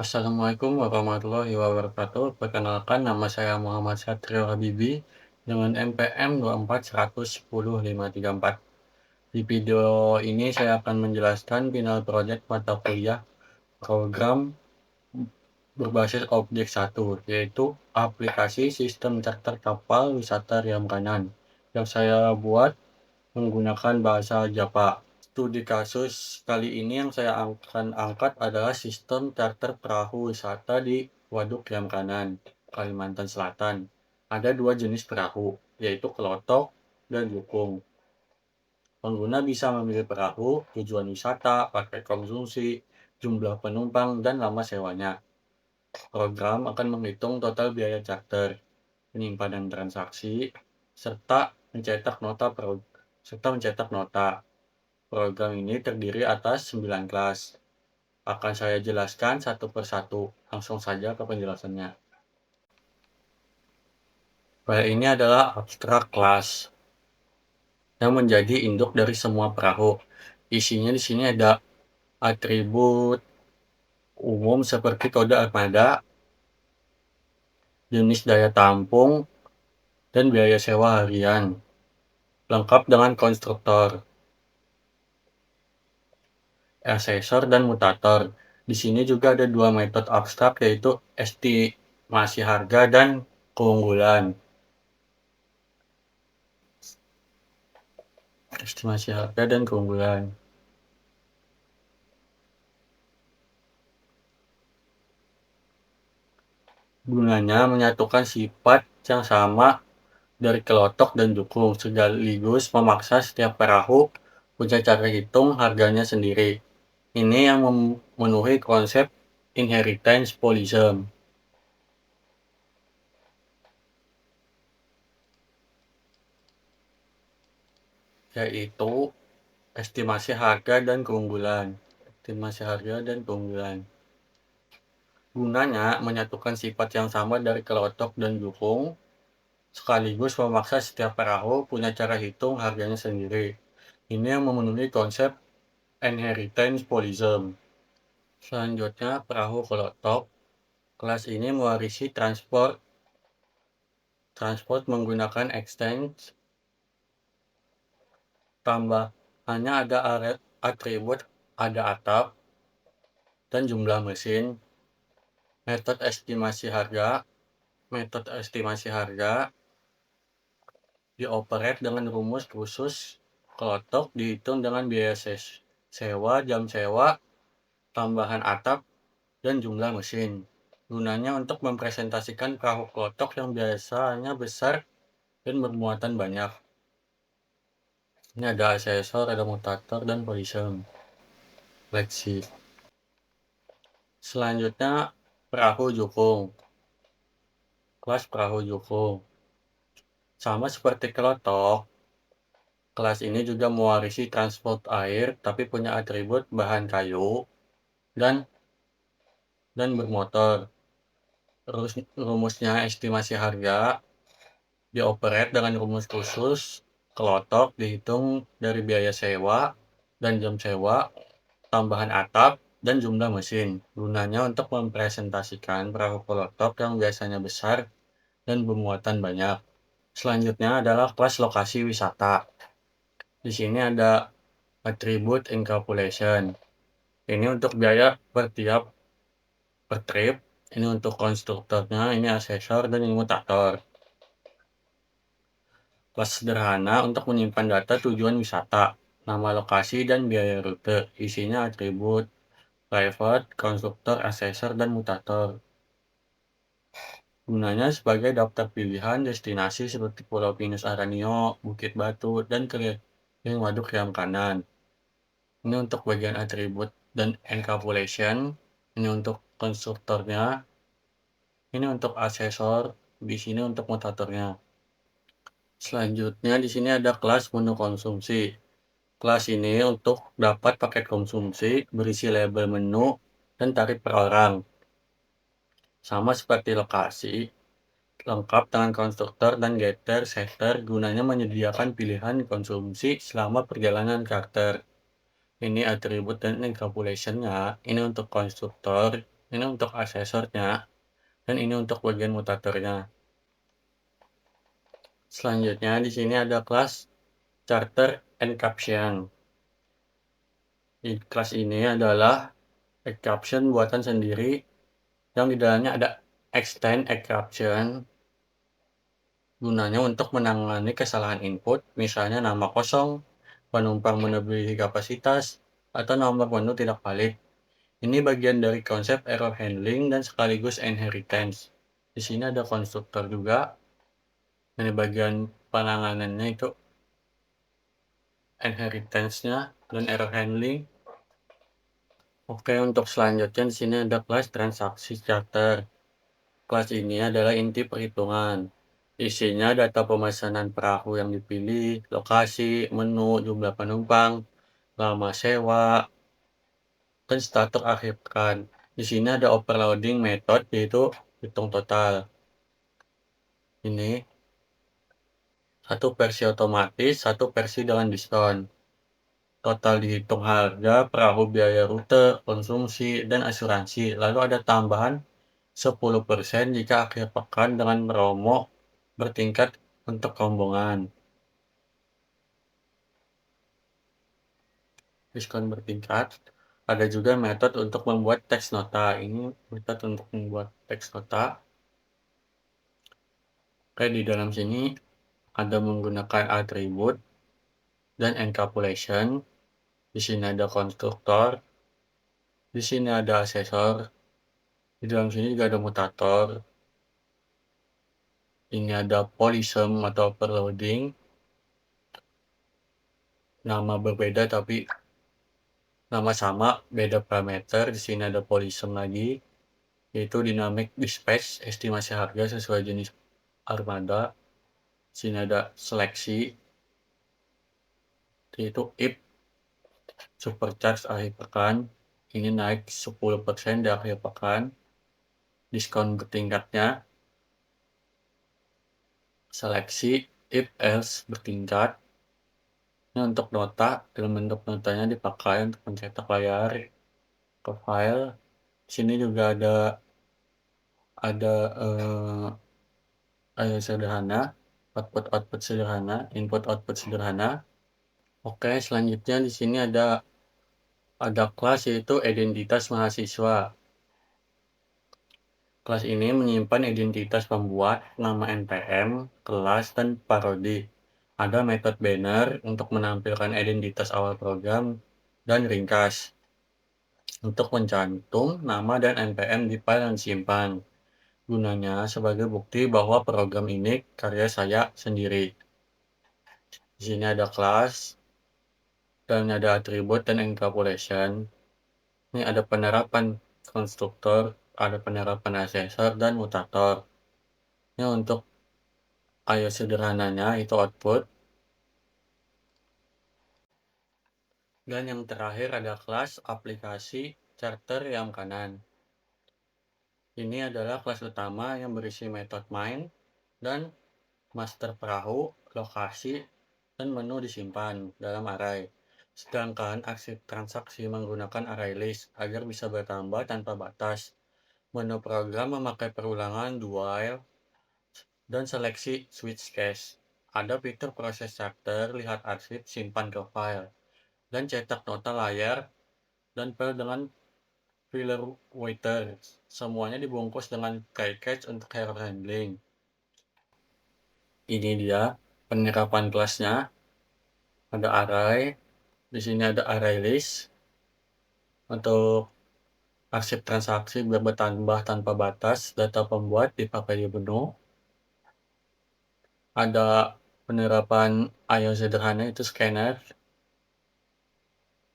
Assalamualaikum warahmatullahi wabarakatuh. Perkenalkan, nama saya Muhammad Satrio Habibi dengan NPM 2410534. Di video ini saya akan menjelaskan final project mata kuliah program berbasis objek satu, yaitu aplikasi sistem charter kapal wisata Riam Kanan yang saya buat menggunakan bahasa Java. Studi kasus kali ini yang saya akan angkat adalah sistem charter perahu wisata di Waduk Riam Kanan, Kalimantan Selatan. Ada dua jenis perahu, yaitu kelotok dan jukung. Pengguna bisa memilih perahu, tujuan wisata, paket konsumsi, jumlah penumpang, dan lama sewanya. Program akan menghitung total biaya charter, penyimpanan transaksi, serta mencetak nota. Program ini terdiri atas 9 kelas. Akan saya jelaskan satu persatu. Langsung saja ke penjelasannya. File ini adalah abstrak kelas yang menjadi induk dari semua perahu. Isinya di sini ada atribut umum seperti kode armada, jenis daya tampung, dan biaya sewa harian. Lengkap dengan konstruktor, asesor, dan mutator. Di sini juga ada dua metode abstrak, yaitu estimasi harga dan keunggulan. Estimasi harga dan keunggulan. Gunanya menyatukan sifat yang sama dari kelotok dan jukung, sekaligus memaksa setiap perahu punya cara hitung harganya sendiri. Ini yang memenuhi konsep inheritance polyism, yaitu estimasi harga dan keunggulan. Estimasi harga dan keunggulan. Gunanya menyatukan sifat yang sama dari kelotok dan jukung, sekaligus memaksa setiap perahu punya cara hitung harganya sendiri. Ini yang memenuhi konsep inheritance polyism. Selanjutnya, perahu kelotok. Kelas ini mewarisi transport menggunakan exchange. Tambahannya ada atribut, ada atap, dan jumlah mesin. Metode estimasi harga dioperate dengan rumus khusus. Kelotok dihitung dengan biaya sewa, jam sewa, tambahan atap, dan jumlah mesin. Gunanya untuk mempresentasikan perahu kelotok yang biasanya besar dan bermuatan banyak. Ini ada asesor, ada mutator, dan polyism. Fleksi. Selanjutnya, perahu jukung. Kelas perahu jukung. Sama seperti kelotok, kelas ini juga mewarisi transport air, tapi punya atribut bahan kayu dan bermotor. Rumusnya estimasi harga dioperate dengan rumus khusus. Kelotok dihitung dari biaya sewa dan jam sewa, tambahan atap, dan jumlah mesin. Gunanya untuk mempresentasikan perahu kelotok yang biasanya besar dan bermuatan banyak. Selanjutnya adalah kelas lokasi wisata. Di sini ada atribut encapsulation. Ini untuk biaya per trip. Ini untuk konstruktornya, ini asesor, dan ini mutator. Kelas sederhana untuk menyimpan data tujuan wisata, nama lokasi, dan biaya rute. Isinya atribut private, konstruktor, asesor, dan mutator. Gunanya sebagai daftar pilihan destinasi seperti Pulau Pinus Aranio, Bukit Batu, dan keliling Waduk Riam Kanan. Ini untuk bagian atribut dan encapsulation. Ini untuk konstruktornya. Ini untuk asesor. Di sini untuk mutatornya. Selanjutnya di sini ada kelas menu konsumsi. Kelas ini untuk dapat paket konsumsi berisi label menu dan tarif per orang. Sama seperti lokasi, lengkap dengan konstruktor dan getter setter. Gunanya menyediakan pilihan konsumsi selama perjalanan charter. Ini atribut dan encapsulation-nya. Ini untuk konstruktor. Ini untuk asesornya, dan ini untuk bagian mutatornya. Selanjutnya di sini ada kelas Charter and Caption. Di kelas ini adalah caption buatan sendiri yang di dalamnya ada extend caption, gunanya untuk menangani kesalahan input, misalnya nama kosong, penumpang melebihi kapasitas, atau nomor menu tidak valid. Ini bagian dari konsep error handling dan sekaligus inheritance. Di sini ada konstruktor juga. Ini bagian penanganannya itu inheritance-nya dan error handling. Oke, untuk selanjutnya di sini ada kelas transaksi charter. Kelas ini adalah inti perhitungan. Isinya data pemesanan perahu yang dipilih, lokasi, menu, jumlah penumpang, lama sewa, dan status akhir pekan. Di sini ada overloading method, yaitu hitung total. Ini satu versi otomatis, satu versi dengan diskon. Total dihitung harga, perahu, biaya rute, konsumsi, dan asuransi. Lalu ada tambahan 10% jika akhir pekan dengan promo bertingkat untuk rombongan. Diskon bertingkat. Ada juga metode untuk membuat teks nota. Ini metode untuk membuat teks nota. Oke, di dalam sini ada menggunakan atribut dan encapsulation. Di sini ada konstruktor. Di sini ada asesor. Di dalam sini juga ada mutator. Ini ada polysum atau overloading. Nama berbeda tapi nama sama, beda parameter. Di sini ada polysum lagi, yaitu dynamic dispatch, estimasi harga sesuai jenis armada. Di sini ada seleksi, yaitu if supercharge akhir pekan. Ini naik 10% di akhir pekan. Diskon bertingkatnya. Seleksi if else bertingkat. Ini untuk nota, dalam bentuk notanya dipakai untuk mencetak layar ke file. Di sini juga ada sederhana, output sederhana, input output sederhana. Oke, selanjutnya di sini ada kelas, yaitu identitas mahasiswa. Kelas ini menyimpan identitas pembuat, nama NPM, kelas, dan parodi. Ada metode banner untuk menampilkan identitas awal program dan ringkas untuk mencantum nama dan NPM di file yang disimpan. Gunanya sebagai bukti bahwa program ini karya saya sendiri. Di sini ada kelas dan ada atribut dan encapsulation. Ini ada penerapan konstruktor, ada penerapan asesor dan mutator. Ini untuk sederhananya itu output. Dan yang terakhir ada kelas aplikasi charter yang kanan. Ini adalah kelas utama yang berisi metode main dan master perahu, lokasi, dan menu disimpan dalam array. Sedangkan aksi transaksi menggunakan array list agar bisa bertambah tanpa batas. Menu program memakai perulangan do while dan seleksi switch case. Ada fitur proses charter, lihat arsip, simpan ke file, dan cetak nota layar dan file dengan filler waiter. Semuanya dibungkus dengan package untuk error handling. Ini dia penerapan kelasnya. Ada array, di sini ada array list untuk arsip transaksi biar bertambah tanpa batas. Data pembuat dipakai di menu. Ada penerapan I/O sederhana, itu scanner.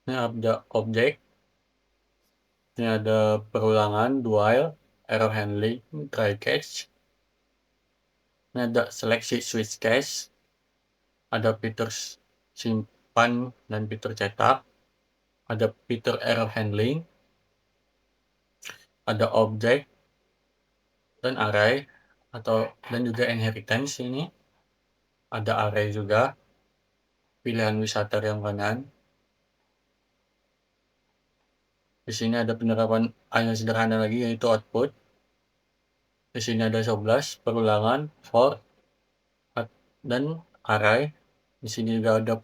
Ini ada objek. Ini ada perulangan, do while, error handling, try catch. Ini ada seleksi switch case. Ada fitur simpan dan fitur cetak. Ada fitur error handling. Ada objek dan array dan juga inheritance. Ini ada array juga, pilihan wisata yang kanan. Di sini ada penerapan yang sederhana lagi yaitu output. Di sini ada 11 perulangan, for, dan array. Di sini juga ada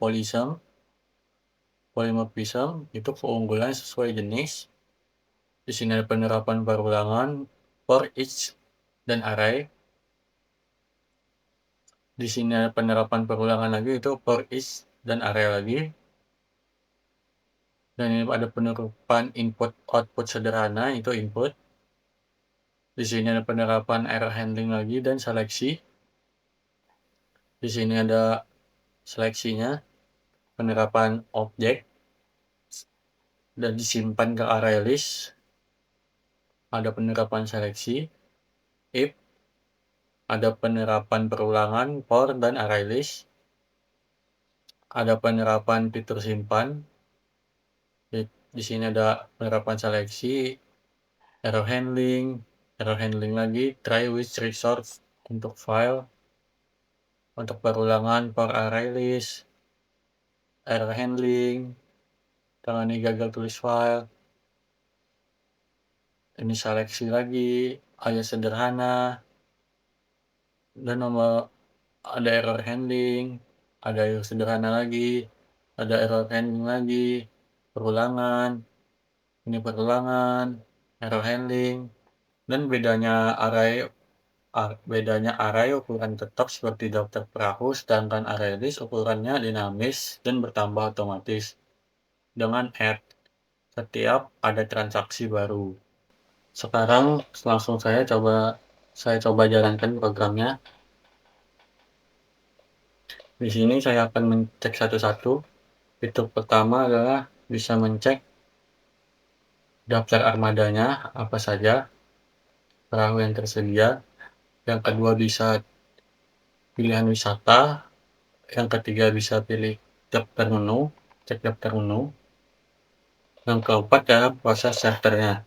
polymorphism itu keunggulan sesuai jenis. Di sini ada penerapan perulangan, for each dan array. Di sini ada penerapan perulangan lagi itu for each dan array lagi. Dan ini ada penerapan input output sederhana itu input. Di sini ada penerapan error handling lagi dan seleksi. Di sini ada seleksinya, penerapan objek dan disimpan ke array list. Ada penerapan seleksi, if, ada penerapan perulangan, for, dan array list. Ada penerapan fitur simpan. Di sini ada penerapan seleksi, error handling lagi, try with resource untuk file, untuk perulangan for array list, error handling, tangani gagal tulis file. Ini seleksi lagi, hanya sederhana, dan nomor ada error handling, ada error sederhana lagi, ada error handling lagi, perulangan, ini perulangan, error handling, dan bedanya array ukuran tetap seperti daftar perahu, sedangkan array list ukurannya dinamis dan bertambah otomatis dengan add setiap ada transaksi baru. Sekarang langsung saya coba jalankan programnya. Di sini saya akan mencek satu-satu. Fitur pertama adalah bisa mencek daftar armadanya apa saja, perahu yang tersedia. Yang kedua bisa pilihan wisata. Yang ketiga bisa pilih daftar menu, cek daftar menu. Yang keempat adalah proses charternya.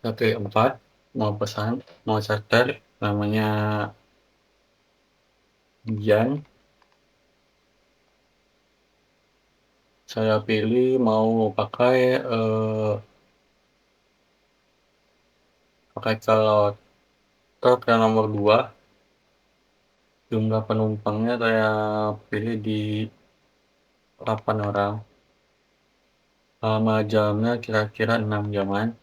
Oke, 4 mau charter namanya Dian. Saya pilih mau pakai kalau yang nomor 2. Jumlah penumpangnya saya pilih di 8 orang. Lama jamnya kira-kira 6 jaman.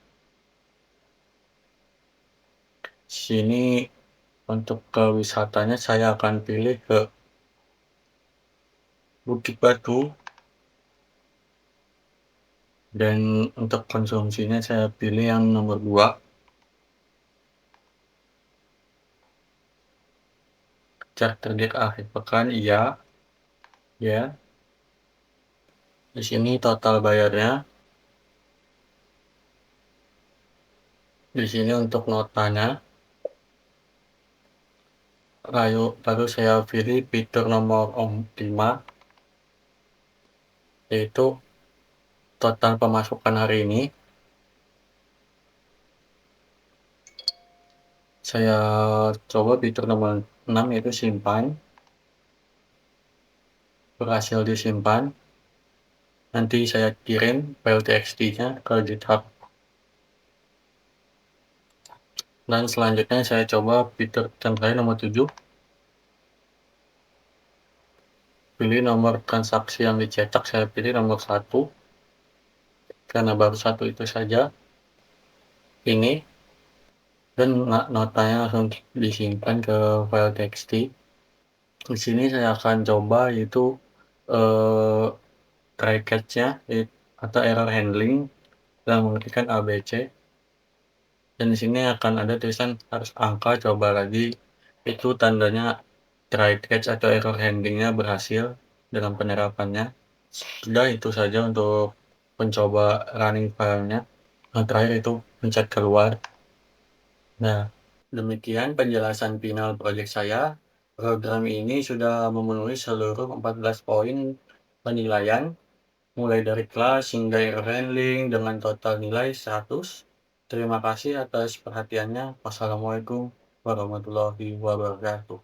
Sini untuk ke wisatanya saya akan pilih ke Bukit Batu. Dan untuk konsumsinya saya pilih yang nomor 2. Charter di akhir pekan iya. Ya. Di sini total bayarnya. Di sini untuk notanya. Lalu saya pilih fitur nomor 5, yaitu total pemasukan hari ini. Saya coba fitur nomor 6 yaitu simpan. Berhasil disimpan. Nanti saya kirim file txt-nya ke GitHub. Dan selanjutnya saya coba fitur terakhir nomor 7. Pilih nomor transaksi yang dicetak, saya pilih nomor 1. Karena baru 1 itu saja. Ini. Dan notanya langsung disimpan ke file txt. Di sini saya akan coba yaitu try catch-nya atau error handling dalam mengetikkan ABC. Dan di sini akan ada tulisan harus angka, coba lagi. Itu tandanya try catch atau error handlingnya berhasil dalam penerapannya. Sudah itu saja untuk mencoba running filenya. Yang terakhir itu pencet keluar. Nah, demikian penjelasan final project saya. Program ini sudah memenuhi seluruh 14 poin penilaian, mulai dari kelas hingga error handling dengan total nilai 100. Terima kasih atas perhatiannya. Wassalamualaikum warahmatullahi wabarakatuh.